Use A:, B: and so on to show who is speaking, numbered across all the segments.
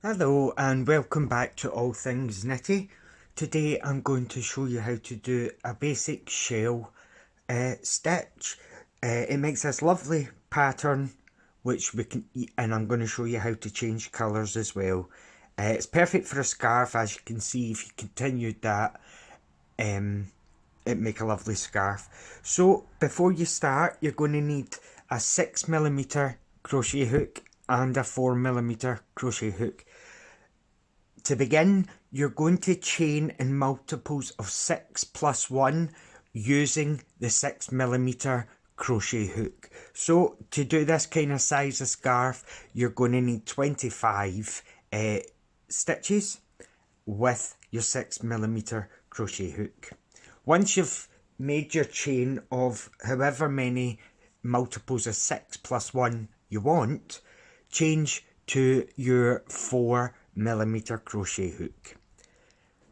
A: Hello and welcome back to All Things Knitty. Today I'm going to show you how to do a basic shell stitch. It makes this lovely pattern which we can eat, and I'm going to show you how to change colours as well. It's perfect for a scarf, as you can see. If you continued that, it'd make a lovely scarf. So before you start, you're going to need a 6mm crochet hook and a 4mm crochet hook. To begin, you're going to chain in multiples of 6 plus 1 using the 6mm crochet hook. So to do this kind of size of scarf, you're going to need 25 stitches with your 6mm crochet hook. Once you've made your chain of however many multiples of 6 plus 1 you want, change to your 4mm crochet hook.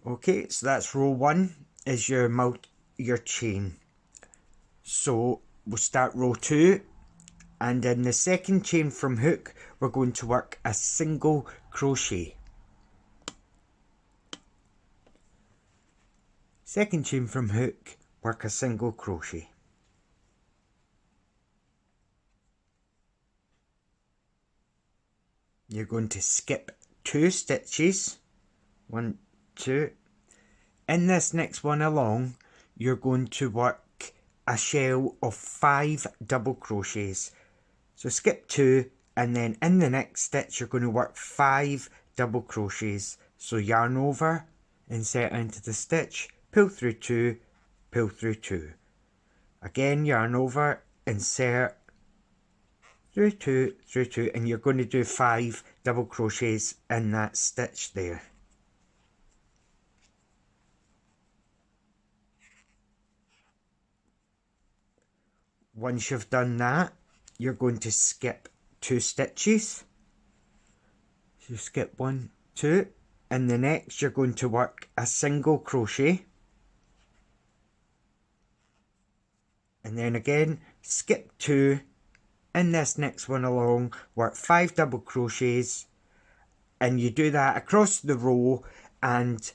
A: Okay, so that's row 1 is your chain. So we'll start row 2, and in the second chain from hook we're going to work a single crochet. Second chain from hook, work a single crochet. You're going to skip 2 stitches, 1, 2. In this next one along, you're going to work a shell of 5 double crochets. So skip 2, and then in the next stitch you're going to work 5 double crochets. So yarn over, insert into the stitch, pull through 2, pull through 2. Again, yarn over, insert through 2, and you're going to do 5 double crochets in that stitch there. Once you've done that, you're going to skip 2 stitches. So skip 1, 2, and the next you're going to work a single crochet, and then again skip 2. In this next one along, work 5 double crochets, and you do that across the row, and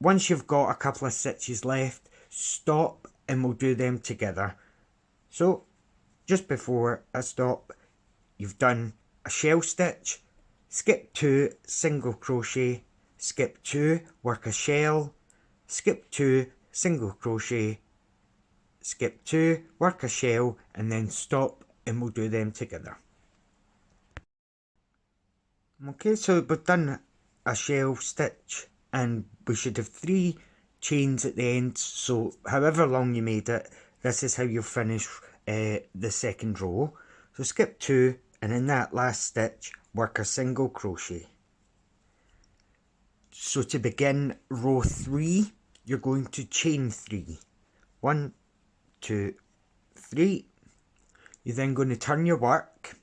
A: once you've got a couple of stitches left, stop and we'll do them together. So just before I stop, you've done a shell stitch, skip 2, single crochet, skip 2, work a shell, skip 2, single crochet, skip 2, work a shell, and then stop, and we'll do them together. Okay, so we've done a shell stitch, and we should have 3 chains at the end, so however long you made it, this is how you'll finish the second row. So skip 2, and in that last stitch work a single crochet. So to begin row 3, you're going to chain 3. 1, 2, 3. You're then going to turn your work,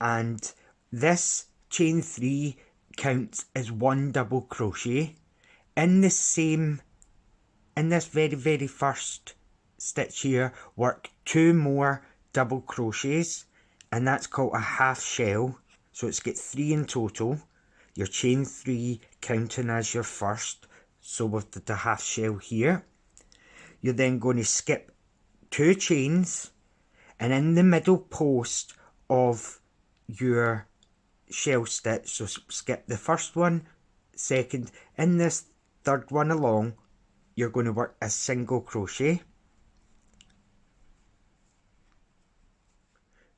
A: and this chain 3 counts as 1 double crochet. In this very first stitch here, work 2 more double crochets, and that's called a half shell. So it's got 3 in total. Your chain 3 counting as your first, so we've did the half shell here. You're then going to skip 2 chains, and in the middle post of your shell stitch, so skip the first one, second, in this third one along, you're going to work a single crochet.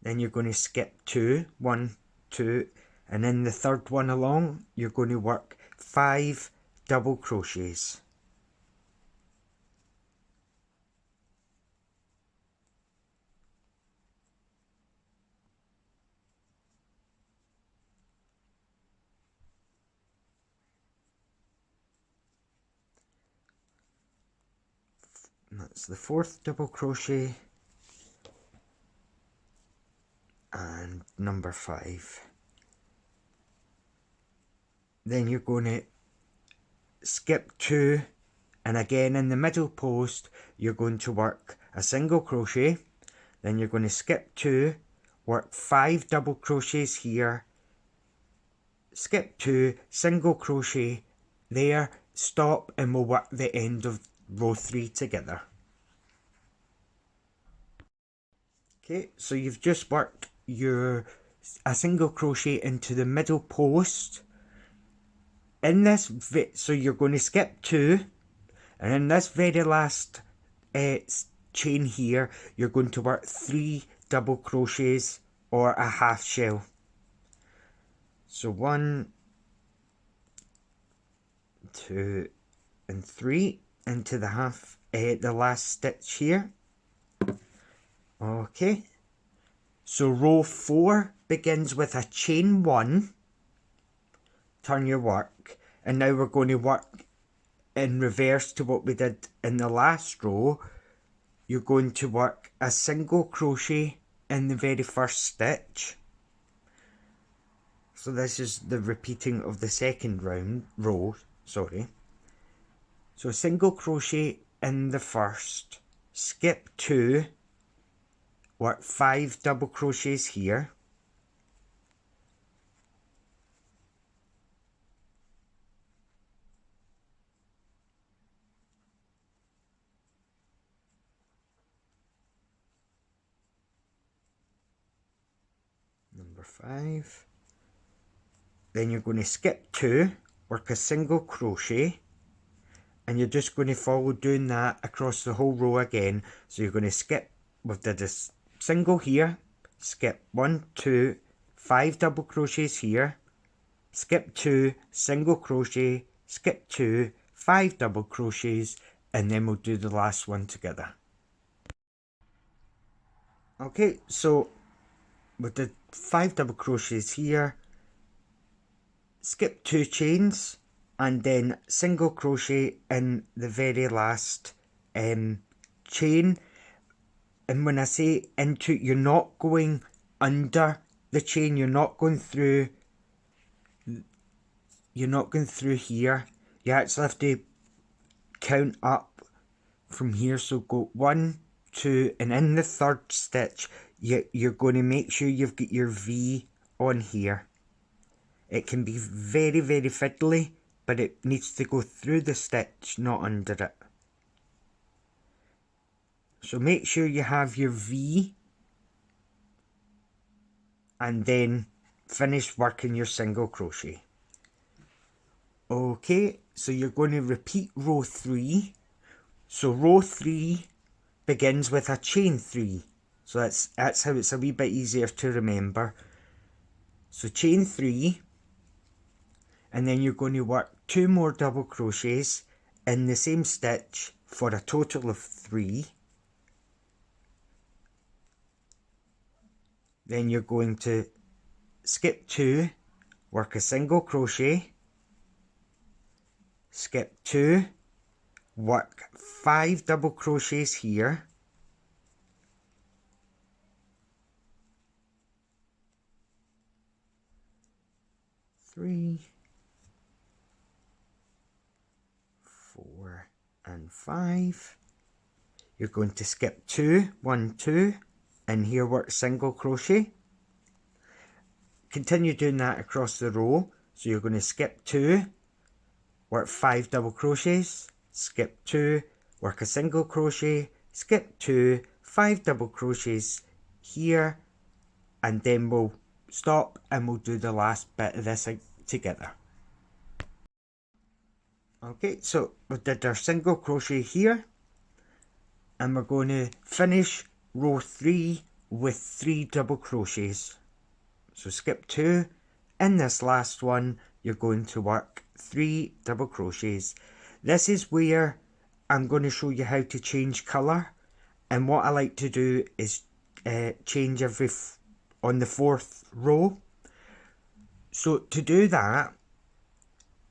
A: Then you're going to skip 2, 1, 2, and in the third one along, you're going to work 5 double crochets. That's the 4th double crochet and number 5. Then you're going to skip 2, and again in the middle post you're going to work a single crochet. Then you're going to skip 2, work 5 double crochets here, skip 2, single crochet there, stop, and we'll work the end of row 3 together. Okay, so you've just worked a single crochet into the middle post. In this so you're going to skip 2, and in this very last chain here, you're going to work 3 double crochets or a half shell. So 1, 2, and 3 into the last stitch here. Okay, so row 4 begins with a chain 1, turn your work, and now we're going to work in reverse to what we did in the last row. You're going to work a single crochet in the very first stitch. So this is the repeating of the second row, sorry. So single crochet in the first, skip 2, work 5 double crochets here. Number 5. Then you're going to skip 2, work a single crochet, and you're just going to follow doing that across the whole row again. So you're going to skip, we've did a single here, skip 1, 2, 5 double crochets here, skip 2, single crochet, skip 2, 5 double crochets, and then we'll do the last one together. Okay, so we did 5 double crochets here, skip 2 chains, and then single crochet in the very last chain. And when I say into, you're not going under the chain, you're not going through here. You actually have to count up from here. So go 1, 2, and in the third stitch you're going to make sure you've got your V on here. It can be very, very fiddly, but it needs to go through the stitch, not under it. So make sure you have your V, and then finish working your single crochet. Okay, so you're going to repeat row 3. So row 3 begins with a chain 3. So that's how it's a wee bit easier to remember. So chain 3, and then you're going to work 2 more double crochets in the same stitch for a total of 3. Then you're going to skip 2, work a single crochet, skip 2, work 5 double crochets here, three, 4, and 5. You're going to skip 2, 1, 2, and here work single crochet. Continue doing that across the row. So you're going to skip 2, work 5 double crochets, skip 2, work a single crochet, skip 2, 5 double crochets here, and then we'll stop and we'll do the last bit of this together. Okay, so we did our single crochet here, and we're going to finish row 3 with 3 double crochets. So skip 2, in this last one you're going to work 3 double crochets. This is where I'm going to show you how to change colour, and what I like to do is change on the 4th row. So to do that,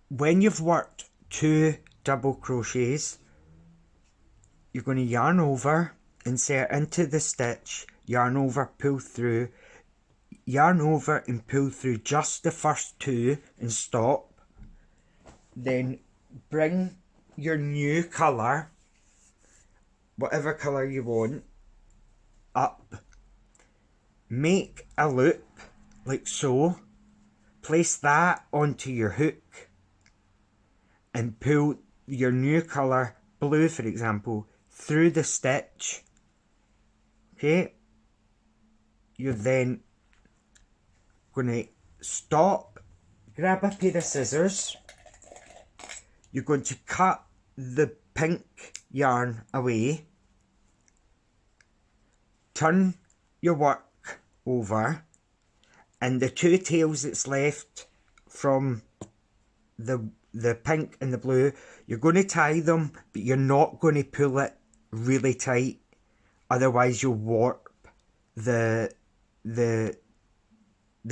A: when you've worked 2 double crochets, you're going to yarn over, insert into the stitch, yarn over, pull through, yarn over and pull through just the first 2 and stop. Then bring your new colour, whatever colour you want, up, make a loop like so, place that onto your hook and pull your new colour, blue for example, through the stitch. Okay, you're then going to stop, grab a pair of scissors, you're going to cut the pink yarn away, turn your work over, and the two tails that's left from the pink and the blue, you're going to tie them, but you're not going to pull it really tight, otherwise you'll warp the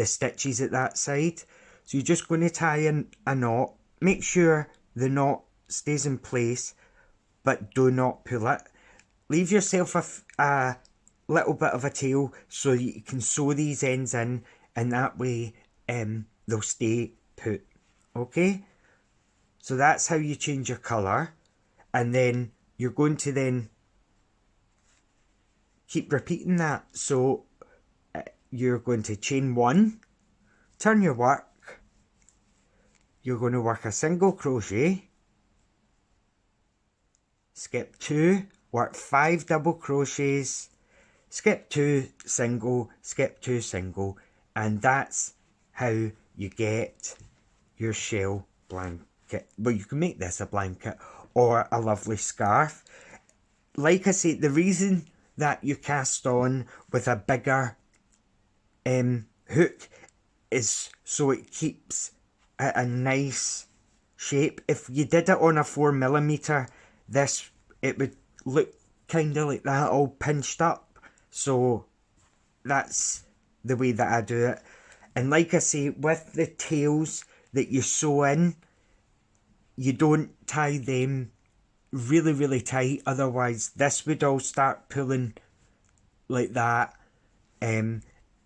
A: stitches at that side. So you're just going to tie in a knot, make sure the knot stays in place, but do not pull it. Leave yourself a little bit of a tail so you can sew these ends in, and that way they'll stay put. Okay, so that's how you change your colour, and then you're going to then keep repeating that. So you're going to chain 1, turn your work, you're going to work a single crochet, skip 2, work 5 double crochets, skip 2 single, skip 2 single, and that's how you get your shell blanket. Well, you can make this a blanket or a lovely scarf. Like I say, the reason that you cast on with a bigger hook is so it keeps a nice shape. If you did it on a 4mm, it would look kind of like that, all pinched up. So that's the way that I do it. And like I say, with the tails that you sew in, you don't tie them really tight, otherwise this would all start pulling like that.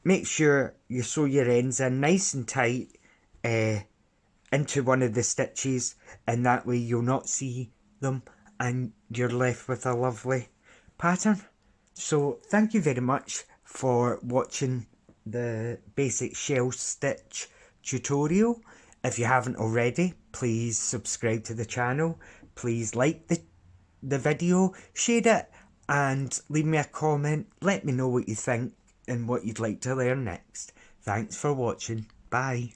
A: Make sure you sew your ends in nice and tight into one of the stitches, and that way you'll not see them and you're left with a lovely pattern. So thank you very much for watching the basic shell stitch tutorial. If you haven't already, please subscribe to the channel, please like the video, share it, and leave me a comment. Let me know what you think and what you'd like to learn next. Thanks for watching. Bye.